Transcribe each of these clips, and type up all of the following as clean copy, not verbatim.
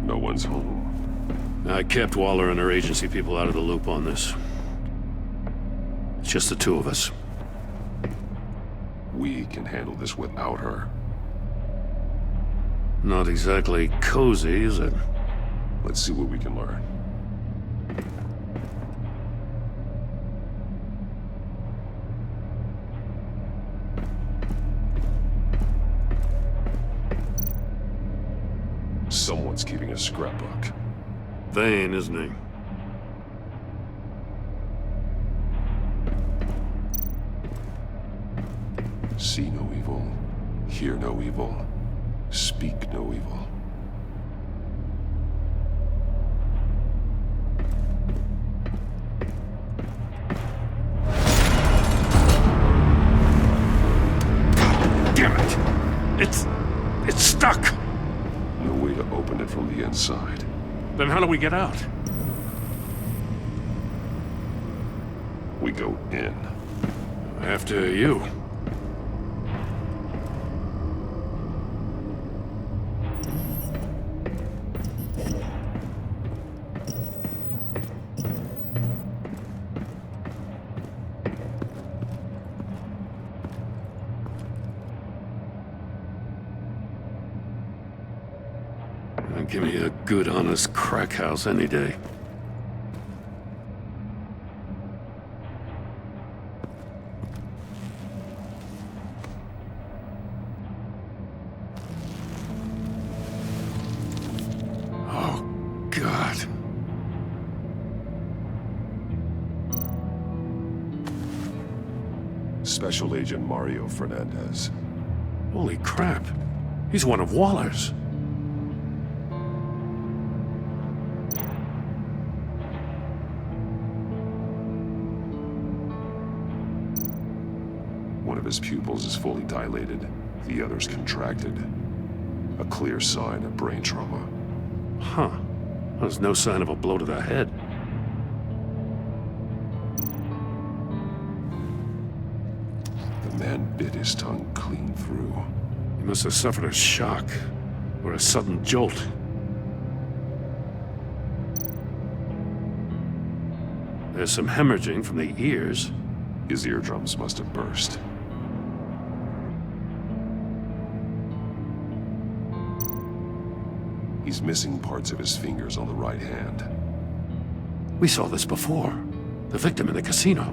No one's home. I kept Waller and her agency people out of the loop on this. It's just the two of us. We can handle this without her. Not exactly cozy, is it? Let's see what we can learn. Someone's keeping a scrapbook. Vane, isn't he? See no evil, hear no evil, speak no evil. Damn it! It's stuck! No way to open it from the inside. Then how do we get out? We go in. After you. Give me a good, honest crack house any day. Oh, God. Special Agent Mario Fernandez. Holy crap. He's one of Waller's. One of his pupils is fully dilated, the other's contracted. A clear sign of brain trauma. Huh. There's no sign of a blow to the head. The man bit his tongue clean through. He must have suffered a shock, or a sudden jolt. There's some hemorrhaging from the ears. His eardrums must have burst. He's missing parts of his fingers on the right hand. We saw this before. The victim in the casino.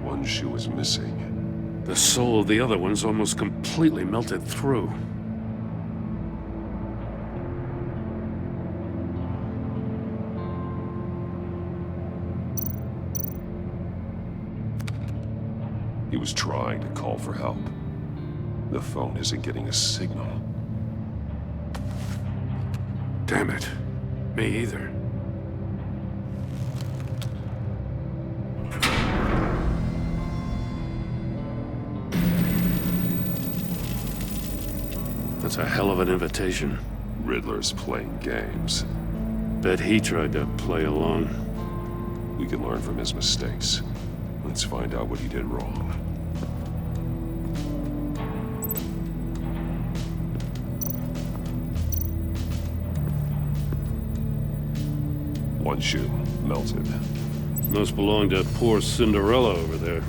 One shoe is missing. The sole of the other one's almost completely melted through. He was trying to call for help. The phone isn't getting a signal. Damn it. Me either. That's a hell of an invitation. Riddler's playing games. Bet he tried to play along. We can learn from his mistakes. Let's find out what he did wrong. One shoe, melted. Must belong to poor Cinderella over there.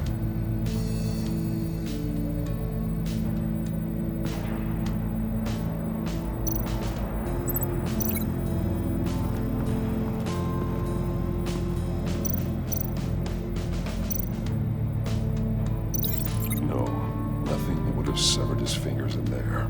No, nothing that would have severed his fingers in there.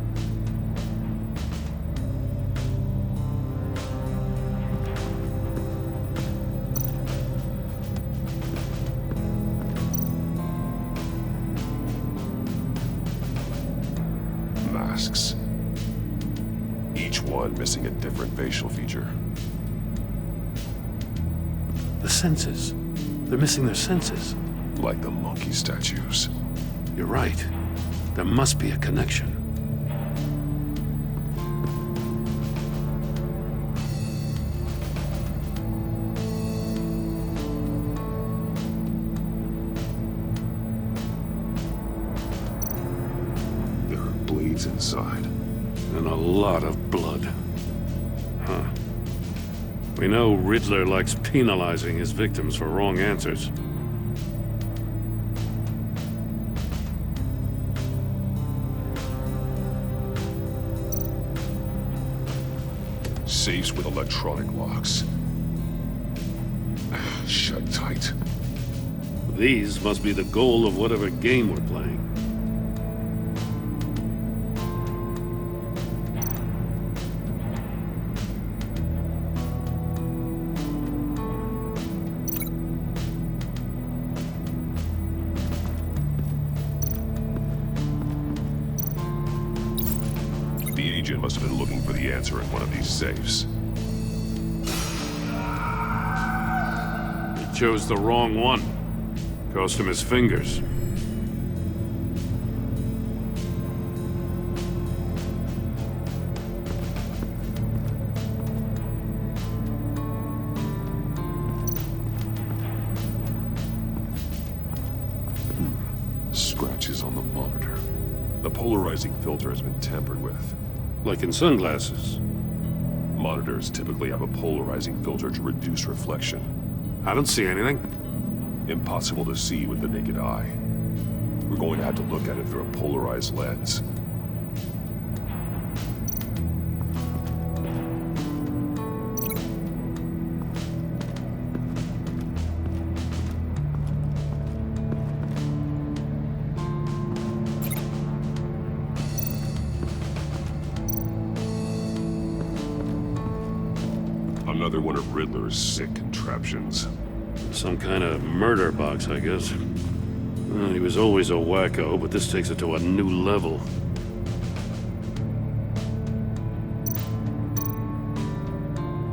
Masks. Each one missing a different facial feature. The senses. They're missing their senses. Like the monkey statues. You're right. There must be a connection. There are blades inside. And a lot of blood. Huh. We know Riddler likes penalizing his victims for wrong answers. Safes with electronic locks. Shut tight. These must be the goal of whatever game we're playing. The agent must have been looking for the answer in one of these safes. He chose the wrong one. Cost him his fingers. Scratches on the monitor. The polarizing filter has been tampered with. Like in sunglasses. Monitors typically have a polarizing filter to reduce reflection. I don't see anything. Impossible to see with the naked eye. We're going to have to look at it through a polarized lens. Another one of Riddler's sick contraptions. Some kind of murder box, I guess. Well, he was always a wacko, but this takes it to a new level.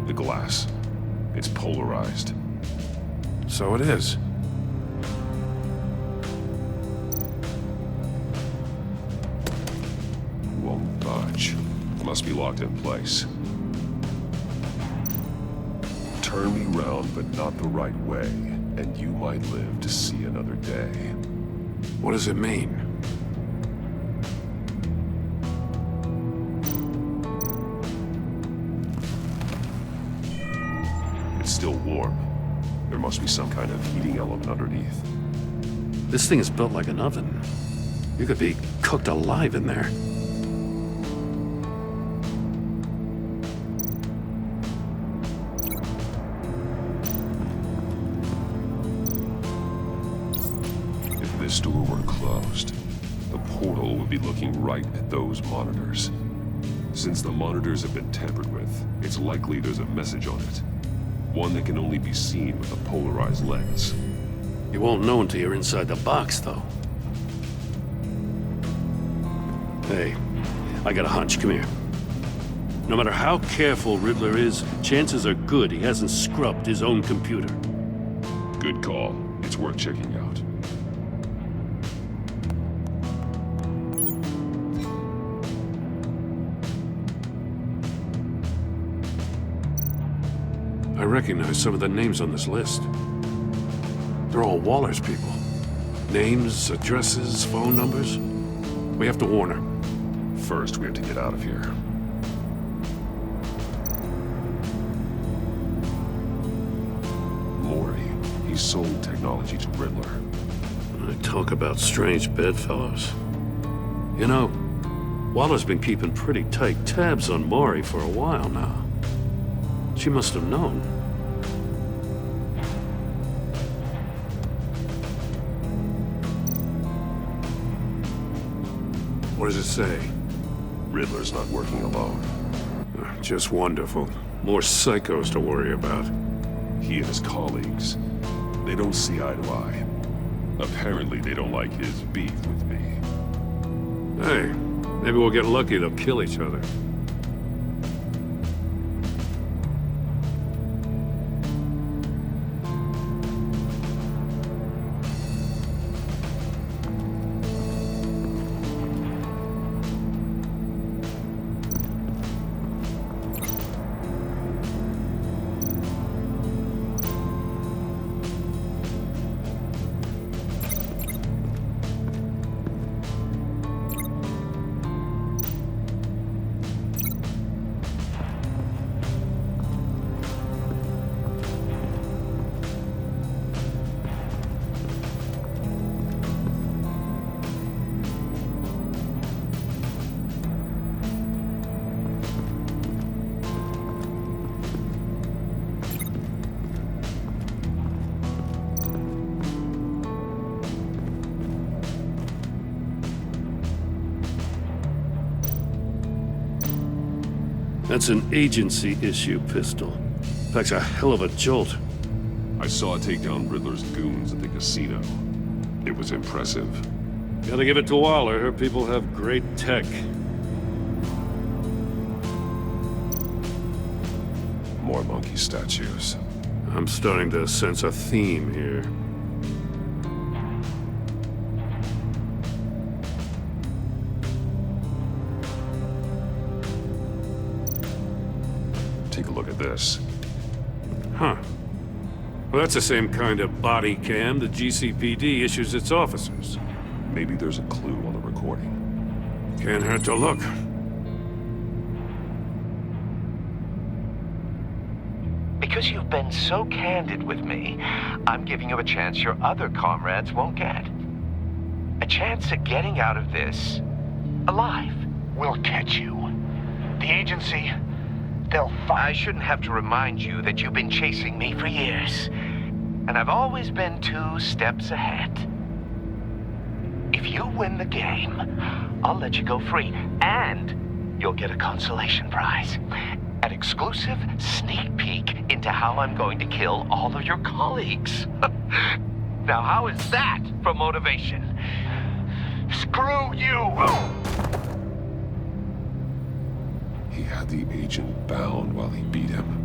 The glass. It's polarized. So it is. Won't budge. Must be locked in place. Turn me round, but not the right way, and you might live to see another day. What does it mean? It's still warm. There must be some kind of heating element underneath. This thing is built like an oven. You could be cooked alive in there. If this door were closed, the portal would be looking right at those monitors. Since the monitors have been tampered with, it's likely there's a message on it. One that can only be seen with a polarized lens. You won't know until you're inside the box, though. Hey, I got a hunch. Come here. No matter how careful Riddler is, chances are good he hasn't scrubbed his own computer. Good call. It's worth checking out. I recognize some of the names on this list. They're all Waller's people. Names, addresses, phone numbers. We have to warn her. First, we have to get out of here. Mori. He sold technology to Riddler. I talk about strange bedfellows. You know, Waller's been keeping pretty tight tabs on Mori for a while now. She must have known. What does it say? Riddler's not working alone. Just wonderful. More psychos to worry about. He and his colleagues, they don't see eye to eye. Apparently, they don't like his beef with me. Hey, maybe we'll get lucky they'll kill each other. That's an agency-issue pistol. Packs a hell of a jolt. I saw it take down Riddler's goons at the casino. It was impressive. Gotta give it to Waller. Her people have great tech. More monkey statues. I'm starting to sense a theme here. Take a look at this. Huh. Well, that's the same kind of body cam the GCPD issues its officers. Maybe there's a clue on the recording. Can't hurt to look. Because you've been so candid with me, I'm giving you a chance your other comrades won't get. A chance at getting out of this alive. We'll catch you. The agency, they'll I find... shouldn't have to remind you that you've been chasing me for years. And I've always been 2 steps ahead. If you win the game, I'll let you go free. And you'll get a consolation prize. An exclusive sneak peek into how I'm going to kill all of your colleagues. Now, how is that for motivation? Screw you! He had the agent bound while he beat him.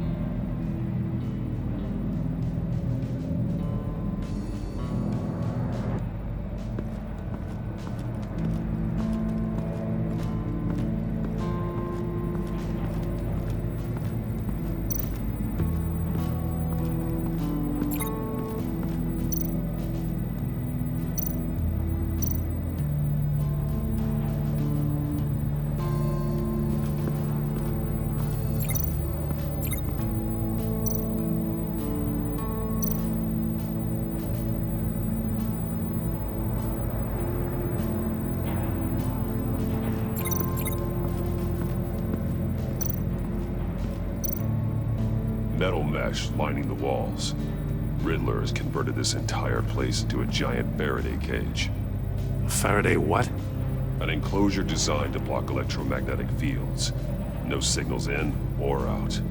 Metal mesh lining the walls. Riddler has converted this entire place into a giant Faraday cage. Faraday what? An enclosure designed to block electromagnetic fields. No signals in or out.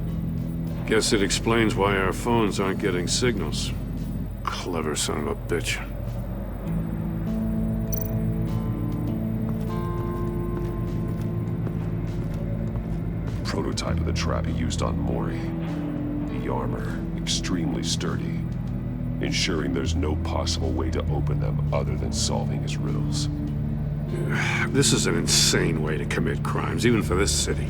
Guess it explains why our phones aren't getting signals. Clever son of a bitch. Prototype of the trap he used on Mori. The armor, extremely sturdy, ensuring there's no possible way to open them other than solving his riddles. This is an insane way to commit crimes, even for this city.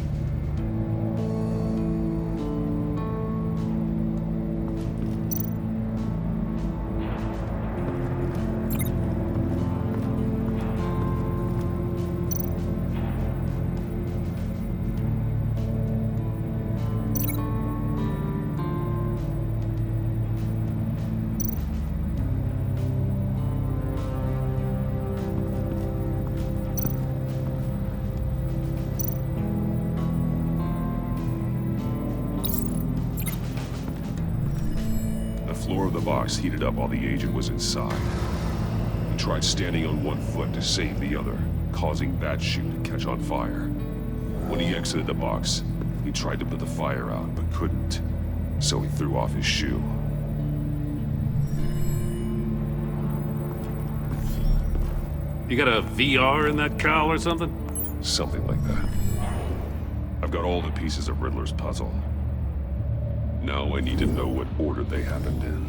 The floor of the box heated up while the agent was inside. He tried standing on one foot to save the other, causing that chute to catch on fire. When he exited the box, he tried to put the fire out, but couldn't. So he threw off his shoe. You got a VR in that cowl or something? Something like that. I've got all the pieces of Riddler's puzzle. Now I need to know what order they happened in.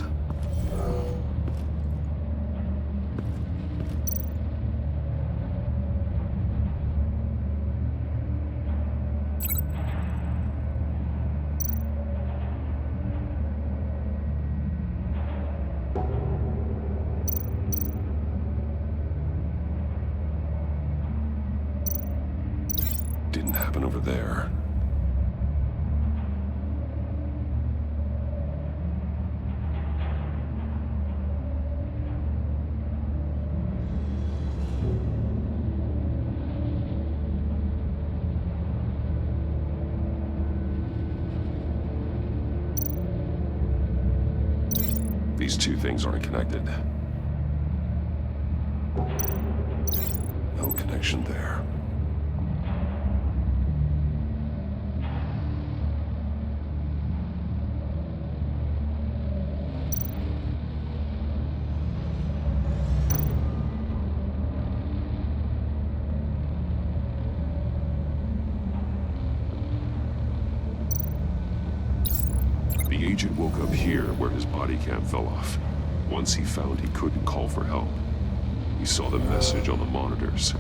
Didn't happen over there. These two things aren't connected. No connection there. woke up here where his body cam fell off. Once he found he couldn't call for help, he saw the message on the monitors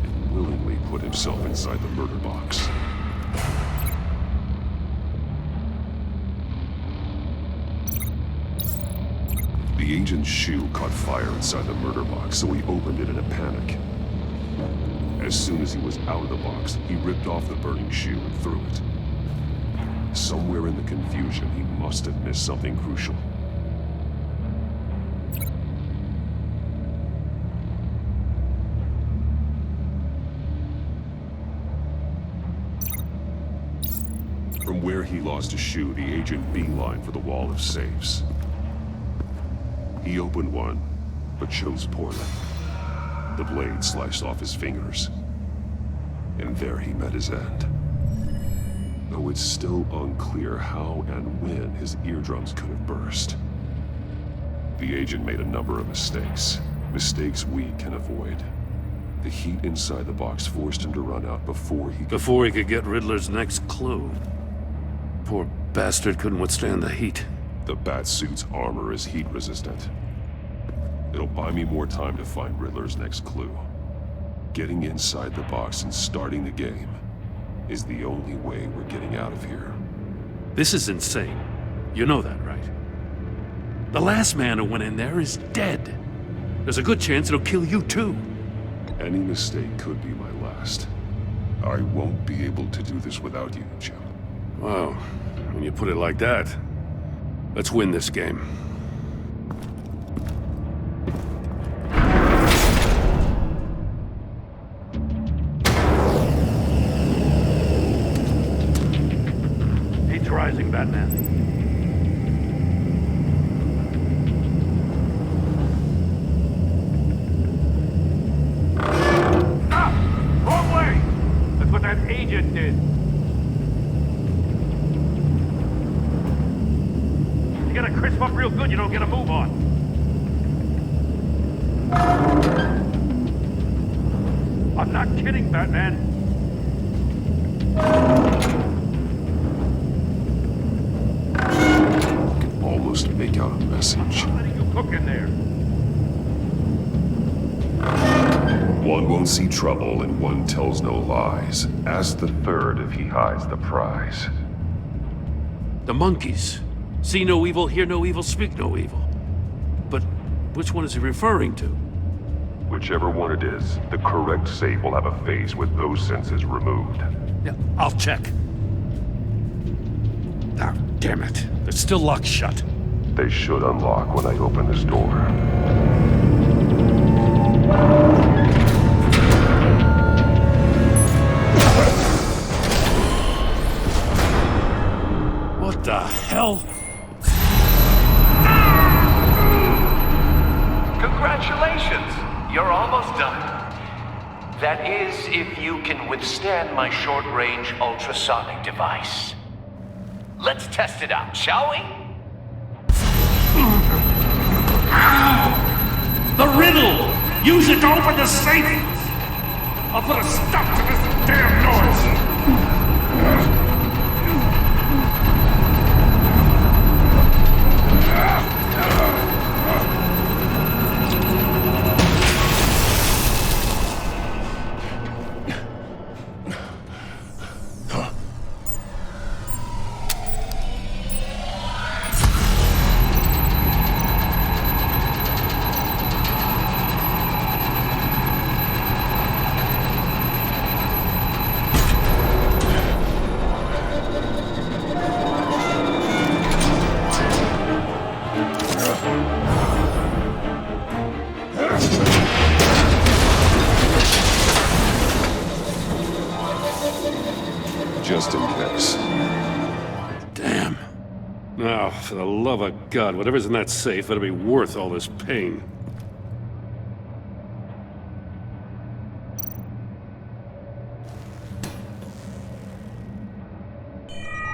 and willingly put himself inside the murder box. The agent's shoe caught fire inside the murder box, so he opened it in a panic. As soon as he was out of the box, he ripped off the burning shoe and threw it. Somewhere in the confusion, he must have missed something crucial. From where he lost his shoe, the agent beelined for the wall of safes. He opened one, but chose poorly. The blade sliced off his fingers, and there he met his end. Though it's still unclear how and when his eardrums could have burst. The agent made a number of mistakes. Mistakes we can avoid. The heat inside the box forced him to run out before he could get Riddler's next clue. Poor bastard couldn't withstand the heat. The Batsuit's armor is heat resistant. It'll buy me more time to find Riddler's next clue. Getting inside the box and starting the game is the only way we're getting out of here. This is insane. You know that, right? The last man who went in there is dead. There's a good chance it'll kill you too. Any mistake could be my last. I won't be able to do this without you, Jim. Well, when you put it like that, let's win this game. Heat's rising, Batman. Ah! Wrong way! That's what that agent did. You gotta crisp up real good, you don't get a move on. I'm not kidding, Batman. I can almost make out a message. I'm letting you cook in there. One won't see trouble and one tells no lies. Ask the third if he hides the prize. The monkeys. See no evil, hear no evil, speak no evil. But which one is he referring to? Whichever one it is, the correct safe will have a face with those senses removed. Yeah, I'll check. Ah, damn it. They're still locked shut. They should unlock when I open this door. What the hell? Congratulations! You're almost done. That is, if you can withstand my short-range ultrasonic device. Let's test it out, shall we? The riddle! Use it to open the safe! I'll put a stop to this damn noise! Just in case. Damn. Now, for the love of God, whatever's in that safe better be worth all this pain.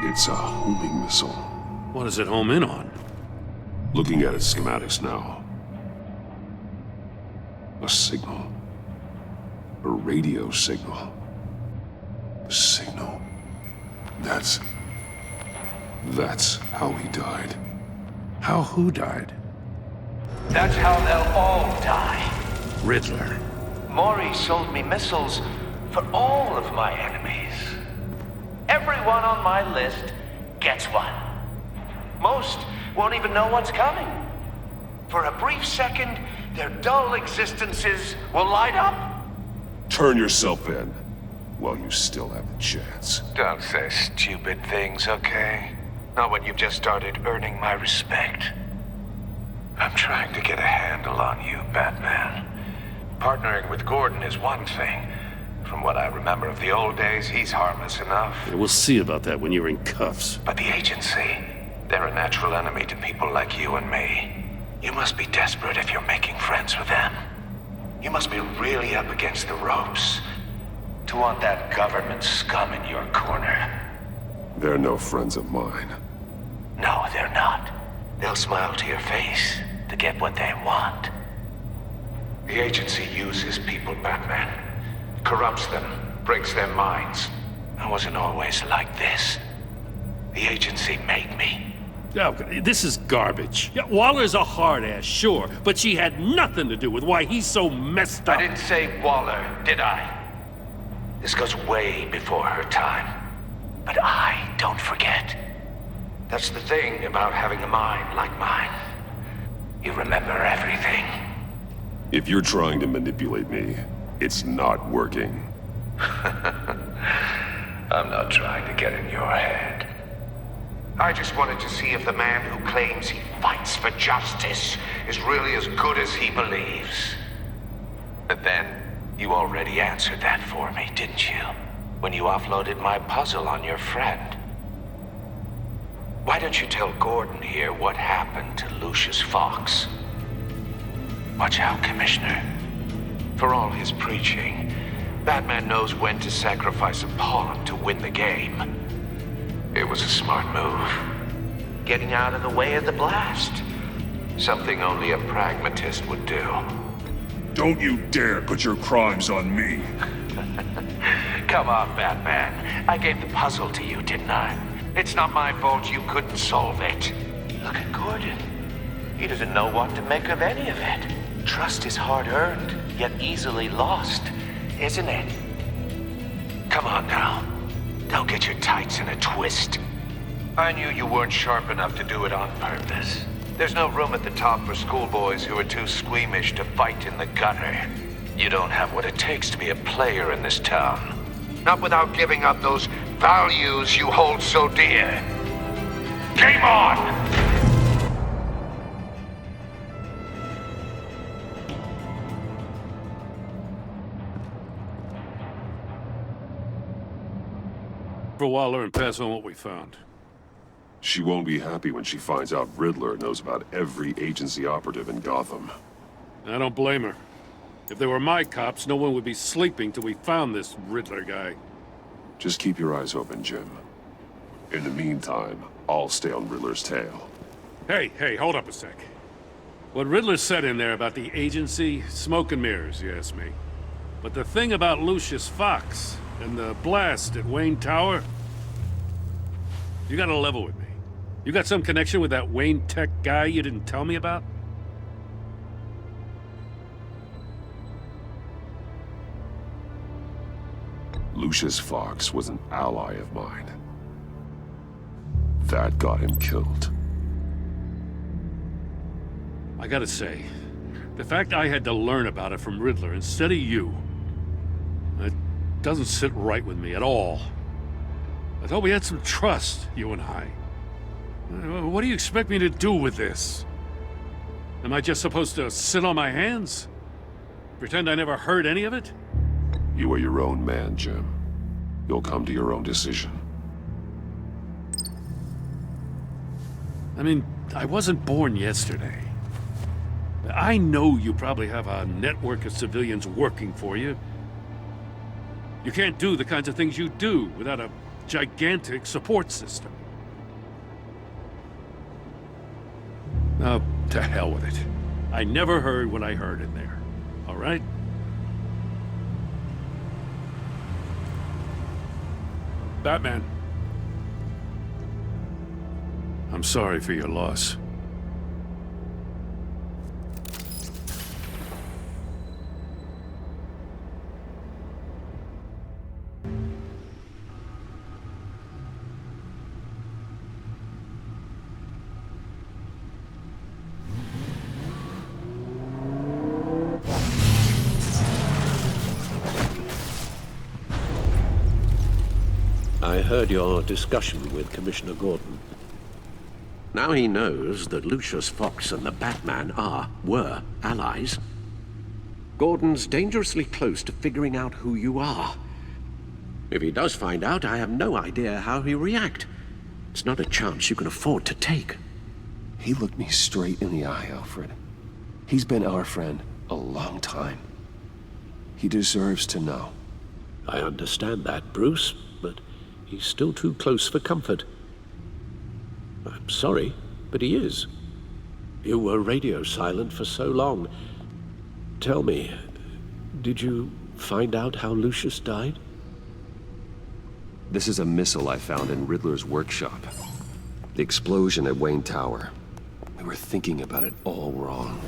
It's a homing missile. What does it home in on? Looking at its schematics now. A signal. A radio signal. A signal. That's... That's how he died. How who died? That's how they'll all die. Riddler. Maury sold me missiles for all of my enemies. Everyone on my list gets one. Most won't even know what's coming. For a brief second, their dull existences will light up. Turn yourself in while you still have a chance. Don't say stupid things, okay? Not when you've just started earning my respect. I'm trying to get a handle on you, Batman. Partnering with Gordon is one thing. From what I remember of the old days, he's harmless enough. Yeah, we'll see about that when you're in cuffs. But the agency, they're a natural enemy to people like you and me. You must be desperate if you're making friends with them. You must be really up against the ropes to want that government scum in your corner. They're no friends of mine. No, they're not. They'll smile to your face to get what they want. The agency uses people, Batman. Corrupts them, breaks their minds. I wasn't always like this. The agency made me. Oh, this is garbage. Yeah, Waller's a hard-ass, sure, but she had nothing to do with why he's so messed up. I didn't say Waller, did I? This goes way before her time. But I don't forget. That's the thing about having a mind like mine. You remember everything. If you're trying to manipulate me, it's not working. I'm not trying to get in your head. I just wanted to see if the man who claims he fights for justice is really as good as he believes. But then, you already answered that for me, didn't you? When you offloaded my puzzle on your friend. Why don't you tell Gordon here what happened to Lucius Fox? Watch out, Commissioner. For all his preaching, Batman knows when to sacrifice a pawn to win the game. It was a smart move. Getting out of the way of the blast. Something only a pragmatist would do. Don't you dare put your crimes on me. Come on, Batman. I gave the puzzle to you, didn't I? It's not my fault you couldn't solve it. Look at Gordon. He doesn't know what to make of any of it. Trust is hard-earned, yet easily lost, isn't it? Come on now. Don't get your tights in a twist. I knew you weren't sharp enough to do it on purpose. There's no room at the top for schoolboys who are too squeamish to fight in the gutter. You don't have what it takes to be a player in this town. Not without giving up those values you hold so dear. Game on! For Waller and pass on what we found. She won't be happy when she finds out Riddler knows about every agency operative in Gotham. I don't blame her. If they were my cops, no one would be sleeping till we found this Riddler guy. Just keep your eyes open, Jim. In the meantime, I'll stay on Riddler's tail. Hey, hold up a sec. What Riddler said in there about the agency, smoke and mirrors, you ask me. But the thing about Lucius Fox and the blast at Wayne Tower, you gotta level with me. You got some connection with that Wayne Tech guy you didn't tell me about? Lucius Fox was an ally of mine. That got him killed. I gotta say, the fact I had to learn about it from Riddler instead of you, it doesn't sit right with me at all. I thought we had some trust, you and I. What do you expect me to do with this? Am I just supposed to sit on my hands? Pretend I never heard any of it? You are your own man, Jim. You'll come to your own decision. I mean, I wasn't born yesterday. I know you probably have a network of civilians working for you. You can't do the kinds of things you do without a gigantic support system. Oh, to hell with it. I never heard what I heard in there. All right? Batman. I'm sorry for your loss. I heard your discussion with Commissioner Gordon. Now he knows that Lucius Fox and the Batman were allies. Gordon's dangerously close to figuring out who you are. If he does find out, I have no idea how he'll react. It's not a chance you can afford to take. He looked me straight in the eye, Alfred. He's been our friend a long time. He deserves to know. I understand that, Bruce, but he's still too close for comfort. I'm sorry, but he is. You were radio silent for so long. Tell me, did you find out how Lucius died? This is a missile I found in Riddler's workshop. The explosion at Wayne Tower. We were thinking about it all wrong.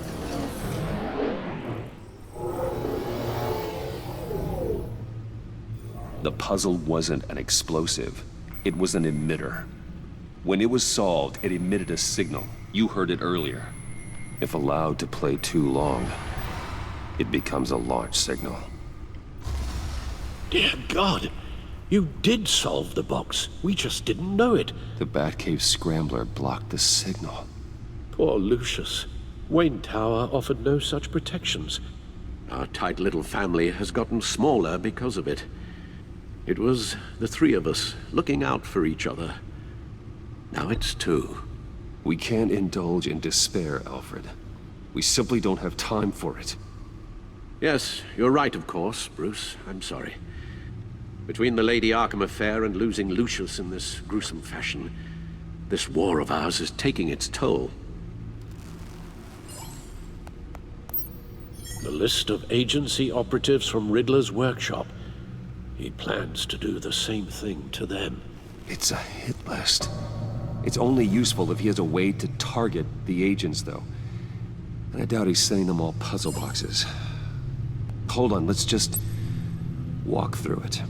The puzzle wasn't an explosive. It was an emitter. When it was solved, it emitted a signal. You heard it earlier. If allowed to play too long, it becomes a launch signal. Dear God! You did solve the box. We just didn't know it. The Batcave Scrambler blocked the signal. Poor Lucius. Wayne Tower offered no such protections. Our tight little family has gotten smaller because of it. It was the three of us looking out for each other. Now it's two. We can't indulge in despair, Alfred. We simply don't have time for it. Yes, you're right, of course, Bruce. I'm sorry. Between the Lady Arkham affair and losing Lucius in this gruesome fashion, this war of ours is taking its toll. The list of agency operatives from Riddler's workshop. He plans to do the same thing to them. It's a hit list. It's only useful if he has a way to target the agents, though. And I doubt he's sending them all puzzle boxes. Hold on, let's just walk through it.